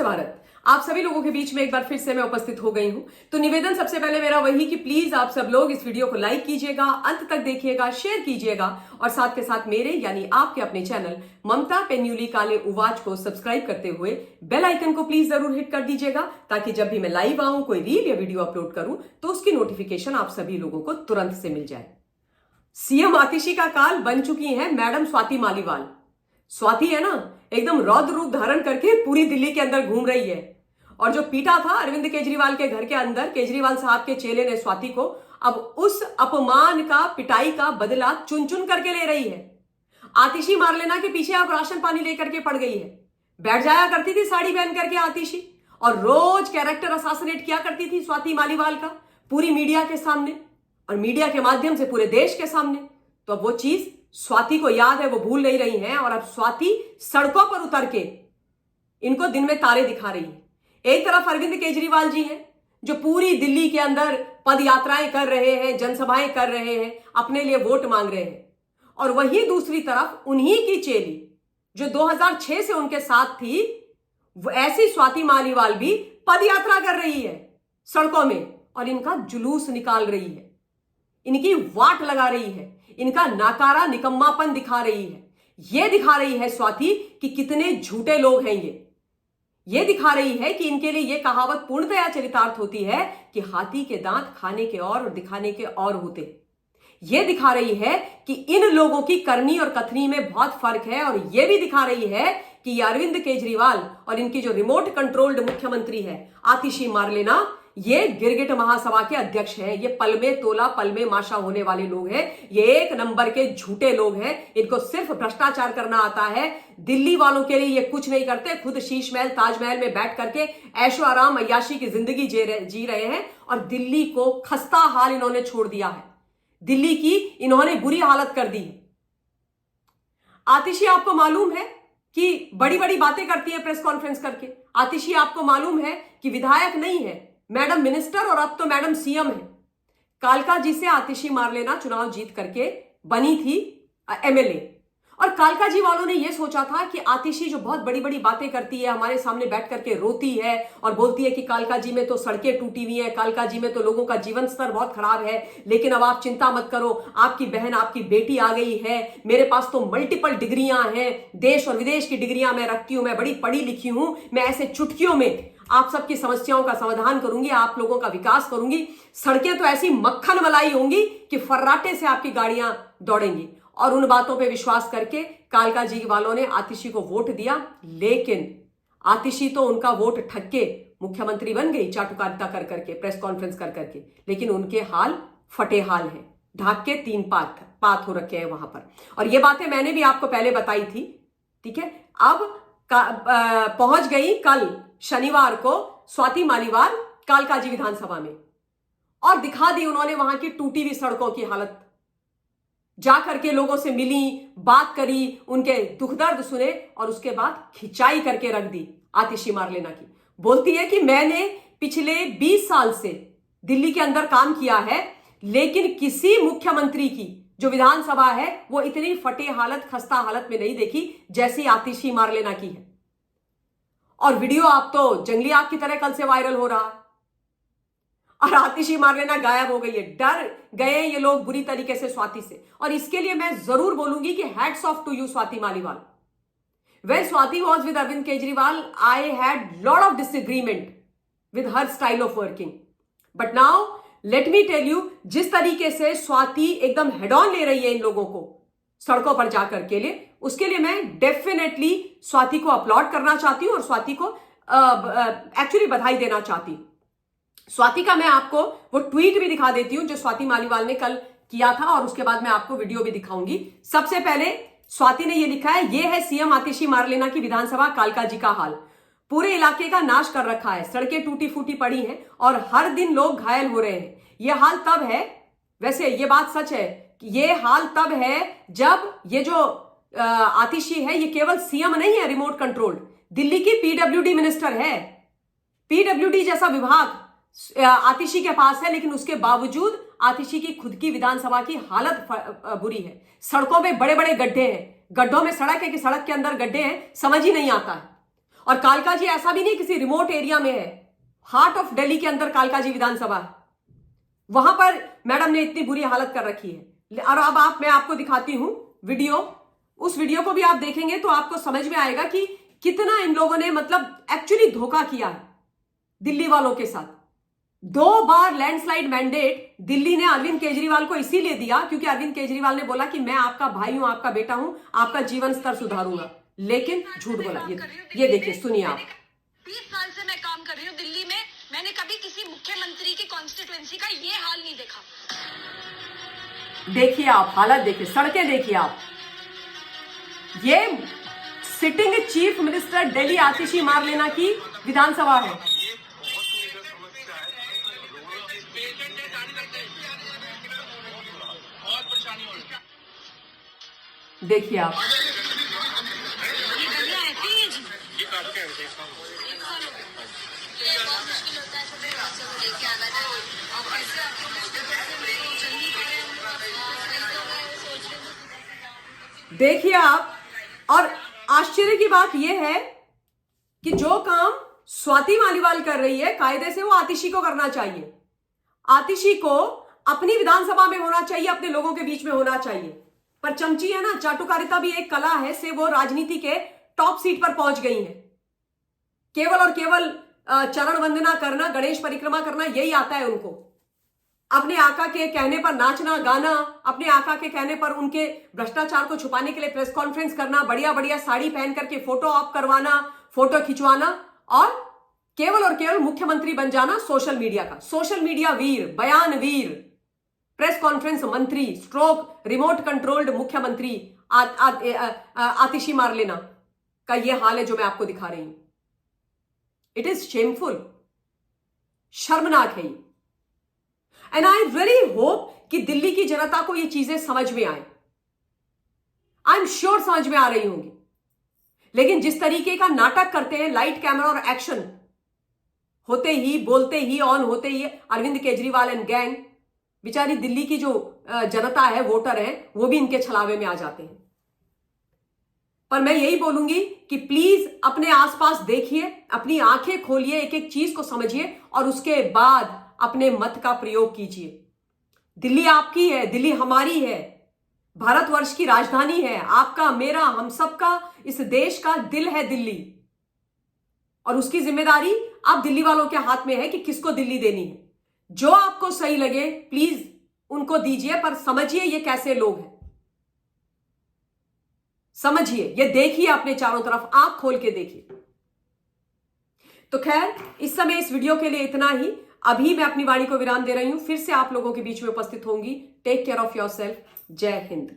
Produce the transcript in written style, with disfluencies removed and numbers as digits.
भारत। आप सभी लोगों के बीच में एक बार फिर से मैं उपस्थित हो गई हूं। तो निवेदन सबसे पहले मेरा वही कि प्लीज आप सब लोग इस वीडियो को लाइक कीजिएगा, अंत तक देखिएगा, शेयर कीजिएगा और साथ के साथ मेरे यानी आपके अपने चैनल ममता पेन्यूली काले उवाच को सब्सक्राइब करते हुए बेल आइकन को प्लीज जरूर हिट कर दीजिएगा, ताकि जब भी मैं लाइव आऊं, कोई रील या वीडियो अपलोड करूं तो उसकी नोटिफिकेशन आप सभी लोगों को तुरंत से मिल जाए। सीएम आतिशी का काल बन चुकी है मैडम स्वाति मालीवाल। स्वाति है ना, एकदम रौद्र रूप धारण करके पूरी दिल्ली के अंदर घूम रही है। और जो पीटा था अरविंद केजरीवाल के घर के अंदर केजरीवाल साहब के चेले ने स्वाति को, अब उस अपमान का, पिटाई का बदला चुन चुन करके ले रही है। आतिशी मारलेना के पीछे अब राशन पानी लेकर के पड़ गई है। बैठ जाया करती थी साड़ी पहन करके आतिशी और रोज कैरेक्टर असासिनेट किया करती थी स्वाति मालीवाल का पूरी मीडिया के सामने और मीडिया के माध्यम से पूरे देश के सामने। तो अब वो चीज स्वाति को याद है, वो भूल नहीं रही हैं और अब स्वाति सड़कों पर उतर के इनको दिन में तारे दिखा रही है। एक तरफ अरविंद केजरीवाल जी हैं जो पूरी दिल्ली के अंदर पद यात्राएं कर रहे हैं, जनसभाएं कर रहे हैं, अपने लिए वोट मांग रहे हैं, और वहीं दूसरी तरफ उन्हीं की चेली जो 2006 से उनके साथ थी, वो ऐसी स्वाति मालीवाल भी पद यात्रा कर रही है सड़कों में और इनका जुलूस निकाल रही है, इनकी वाट लगा रही है, इनका नाकारा निकम्मापन दिखा रही है। यह दिखा रही है स्वाति कि कितने झूठे लोग हैं ये दिखा रही है कि इनके लिए यह कहावत पूर्णतया चरितार्थ होती है कि हाथी के दांत खाने के और दिखाने के और होते। यह दिखा रही है कि इन लोगों की करनी और कथनी में बहुत फर्क है और यह भी दिखा रही है कि ये अरविंद केजरीवाल और इनकी जो रिमोट कंट्रोल्ड मुख्यमंत्री है आतिशी मारलेना, ये गिरगिट महासभा के अध्यक्ष हैं। ये पल में तोला पल में माशा होने वाले लोग हैं। ये एक नंबर के झूठे लोग हैं। इनको सिर्फ भ्रष्टाचार करना आता है। दिल्ली वालों के लिए ये कुछ नहीं करते। खुद शीश महल ताजमहल में बैठ करके ऐशो आराम अय्याशी की जिंदगी जी रहे हैं और दिल्ली को खस्ता हाल इन्होंने छोड़ दिया है। दिल्ली की इन्होंने बुरी हालत कर दी है। आतिशी आपको मालूम है कि बड़ी बड़ी बातें करती है प्रेस कॉन्फ्रेंस करके। आतिशी आपको मालूम है कि विधायक नहीं है, मैडम मिनिस्टर और अब तो मैडम सीएम है। कालका जी से आतिशी मारलेना चुनाव जीत करके बनी थी एमएलए, और कालका जी वालों ने यह सोचा था कि आतिशी जो बहुत बड़ी बड़ी बातें करती है, हमारे सामने बैठ करके रोती है और बोलती है कि कालका जी में तो सड़कें टूटी हुई हैं, कालका जी में तो लोगों का जीवन स्तर बहुत खराब है, लेकिन अब आप चिंता मत करो, आपकी बहन, आपकी बेटी आ गई है, मेरे पास तो मल्टीपल डिग्रियां हैं, देश और विदेश की डिग्रियां मैं रखती हूं, मैं बड़ी पढ़ी लिखी हूं, मैं ऐसे चुटकियों में आप सबकी समस्याओं का समाधान करूंगी, आप लोगों का विकास करूंगी। सड़कें तो ऐसी मक्खन मलाई होंगी कि फर्राटे से आपकी गाड़ियां दौड़ेंगी। और उन बातों पे विश्वास करके कालका जी वालों ने आतिशी को वोट दिया, लेकिन आतिशी तो उनका वोट ठग के मुख्यमंत्री बन गई चाटुकारिता कर करके, प्रेस कॉन्फ्रेंस कर करके, लेकिन उनके हाल फटे हाल हैं। ढाक के 3 पात हो रखे हैं वहां पर। और ये बातें मैंने भी आपको पहले बताई थी, ठीक है। अब पहुंच गई कल शनिवार को स्वाति मालीवाल कालका जी विधानसभा में और दिखा दी उन्होंने वहां की टूटी हुई सड़कों की हालत। जा करके लोगों से मिली, बात करी, उनके दुख दर्द सुने और उसके बाद खिंचाई करके रख दी आतिशी मारलेना की। बोलती है कि मैंने पिछले 20 साल से दिल्ली के अंदर काम किया है, लेकिन किसी मुख्यमंत्री की जो विधानसभा है वो इतनी फटे हालत, खस्ता हालत में नहीं देखी जैसी आतिशी मारलेना की है। और वीडियो आप तो जंगली आग की तरह कल से वायरल हो रहा है और आतिशी मारलेना गायब हो गई है। डर गए ये लोग बुरी तरीके से स्वाति से, और इसके लिए मैं जरूर बोलूंगी कि hats off to you Swati Maliwal. When Swati was with Arvind Kejriwal, I had lot of disagreement with her style of working. But now, let me tell you, जिस तरीके से स्वाति एकदम हेड ऑन ले रही है इन लोगों को सड़कों पर जाकर के लिए, उसके लिए मैं डेफिनेटली स्वाति को अपलॉड करना चाहती हूं और स्वाति को एक्चुअली बधाई देना चाहती हूं। स्वाति का मैं आपको वो ट्वीट भी दिखा देती हूं जो स्वाति मालीवाल ने कल किया था, और उसके बाद मैं आपको वीडियो भी दिखाऊंगी। सबसे पहले स्वाति ने ये लिखा है, ये है सीएम आतिशी मारलेना की विधानसभा कालका जी का हाल। पूरे इलाके का नाश कर रखा है, सड़कें टूटी फूटी पड़ी हैं और हर दिन लोग घायल हो रहे हैं। ये हाल तब है, वैसे ये बात सच है कि ये हाल तब है जब ये जो आतिशी है ये केवल सीएम नहीं है रिमोट कंट्रोल्ड, दिल्ली की पीडब्ल्यूडी मिनिस्टर है। पीडब्ल्यूडी जैसा विभाग आतिशी के पास है, लेकिन उसके बावजूद आतिशी की खुद की विधानसभा की हालत बुरी है। सड़कों में बड़े बड़े गड्ढे हैं, गड्ढों में सड़क है कि सड़क के अंदर गड्ढे हैं, समझ ही नहीं आता है। और कालकाजी ऐसा भी नहीं किसी रिमोट एरिया में है, हार्ट ऑफ दिल्ली के अंदर कालकाजी विधानसभा है। वहां पर मैडम ने इतनी बुरी हालत कर रखी है। और अब मैं आपको दिखाती हूं वीडियो। उस वीडियो को भी आप देखेंगे तो आपको समझ में आएगा कि कितना इन लोगों ने मतलब एक्चुअली धोखा किया है दिल्ली वालों के साथ। 2 बार लैंडस्लाइड मैंडेट दिल्ली ने अरविंद केजरीवाल को इसीलिए दिया क्योंकि अरविंद केजरीवाल ने बोला कि मैं आपका भाई हूं, आपका बेटा हूं, आपका जीवन स्तर सुधारूंगा। लेकिन झूठ बोला। ये देखिए, सुनिए आप। 20 साल से मैं काम कर रही हूँ दिल्ली में, मैंने कभी किसी मुख्यमंत्री की कॉन्स्टिट्यूएंसी का ये हाल नहीं देखा। देखिए आप हालत, देखिए सड़कें, देखिए आप। ये सिटिंग चीफ मिनिस्टर दिल्ली आतिशी मारलेना की विधानसभा है। देखिए आप। देखिए आप। और आश्चर्य की बात यह है कि जो काम स्वाति मालीवाल कर रही है कायदे से, वो आतिशी को करना चाहिए। आतिशी को अपनी विधानसभा में होना चाहिए, अपने लोगों के बीच में होना चाहिए। पर चमची है ना, चाटुकारिता भी एक कला है, से वो राजनीति के टॉप सीट पर पहुंच गई है। केवल और केवल चरण वंदना करना, गणेश परिक्रमा करना, यही आता है उनको। अपने आका के कहने पर नाचना गाना, अपने आका के कहने पर उनके भ्रष्टाचार को छुपाने के लिए प्रेस कॉन्फ्रेंस करना, बढ़िया बढ़िया साड़ी पहन करके फोटो ऑप करवाना, फोटो खिंचवाना, और केवल मुख्यमंत्री बन जाना सोशल मीडिया का। सोशल मीडिया वीर, बयान वीर, प्रेस कॉन्फ्रेंस मंत्री, स्ट्रोक रिमोट कंट्रोल्ड मुख्यमंत्री आतिशी मारलेना का यह हाल है जो मैं आपको दिखा रही हूं। इट इज शेमफुल, शर्मनाक है। एंड आई रियली होप कि दिल्ली की जनता को ये चीजें समझ में आए। आई एम श्योर समझ में आ रही होंगी। लेकिन जिस तरीके का नाटक करते हैं, लाइट कैमरा और एक्शन होते ही, बोलते ही, ऑन होते ही अरविंद केजरीवाल एंड गैंग, बेचारी दिल्ली की जो जनता है, वोटर है, वो भी इनके छलावे में आ जाते हैं। पर मैं यही बोलूंगी कि प्लीज अपने आसपास देखिए, अपनी आंखें खोलिए, एक एक चीज को समझिए और उसके बाद अपने मत का प्रयोग कीजिए। दिल्ली आपकी है, दिल्ली हमारी है, भारतवर्ष की राजधानी है, आपका, मेरा, हम सबका, इस देश का दिल है दिल्ली। और उसकी जिम्मेदारी आप दिल्ली वालों के हाथ में है कि किसको दिल्ली देनी है। जो आपको सही लगे प्लीज उनको दीजिए, पर समझिए ये कैसे लोग हैं। समझिए, ये देखिए अपने चारों तरफ, आंख खोल के देखिए। तो खैर, इस समय इस वीडियो के लिए इतना ही। अभी मैं अपनी वाणी को विराम दे रही हूं, फिर से आप लोगों के बीच में उपस्थित होंगी। Take care of yourself. जय हिंद।